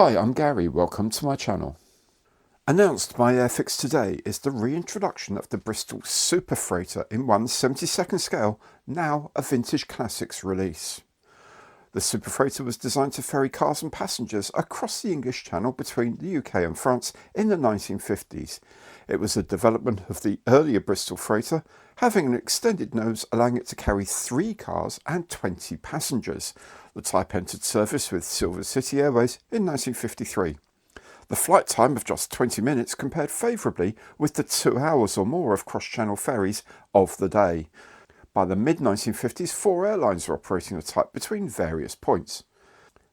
Hi, I'm Gary, welcome to my channel. Announced by Airfix today is the reintroduction of the Bristol Superfreighter in 1/72 scale, now a Vintage Classics release. The Superfreighter was designed to ferry cars and passengers across the English Channel between the UK and France in the 1950s. It was a development of the earlier Bristol Freighter, having an extended nose allowing it to carry 3 cars and 20 passengers. The type entered service with Silver City Airways in 1953. The flight time of just 20 minutes compared favourably with the 2 hours or more of cross-channel ferries of the day. By the mid-1950s, 4 airlines were operating the type between various points.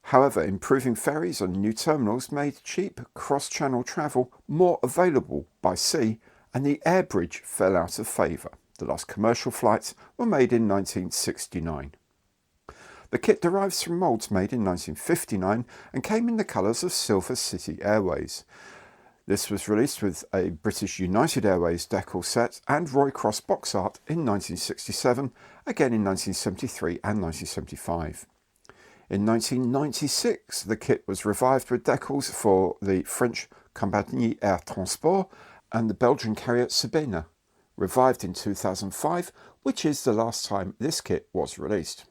However, improving ferries and new terminals made cheap cross-channel travel more available by sea, and the air bridge fell out of favour. The last commercial flights were made in 1969. The kit derives from moulds made in 1959 and came in the colours of Silver City Airways. This was released with a British United Airways decal set and Roy Cross box art in 1967, again in 1973 and 1975. In 1996, the kit was revived with decals for the French Compagnie Air Transport and the Belgian carrier Sabena, revived in 2005, which is the last time this kit was released.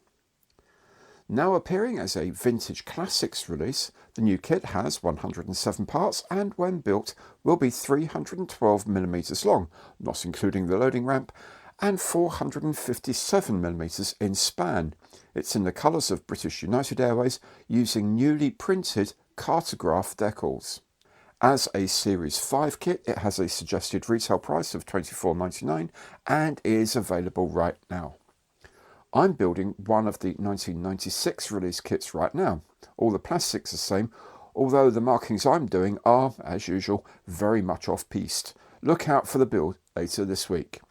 Now appearing as a Vintage Classics release, the new kit has 107 parts and when built will be 312mm long, not including the loading ramp, and 457mm in span. It's in the colours of British United Airways using newly printed cartograph decals. As a Series 5 kit, it has a suggested retail price of £24.99 and is available right now. I'm building one of the 1996 release kits right now. All the plastics are the same, although the markings I'm doing are, as usual, very much off-piste. Look out for the build later this week.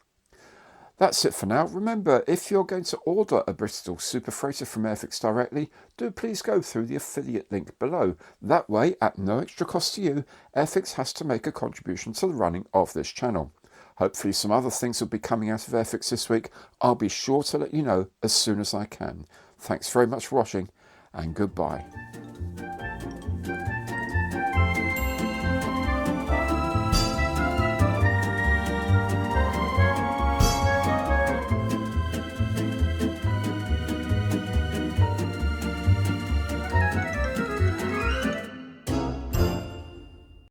That's it for now. Remember, if you're going to order a Bristol Superfreighter from Airfix directly, do please go through the affiliate link below. That way, at no extra cost to you, Airfix has to make a contribution to the running of this channel. Hopefully some other things will be coming out of Airfix this week. I'll be sure to let you know as soon as I can. Thanks very much for watching, and goodbye.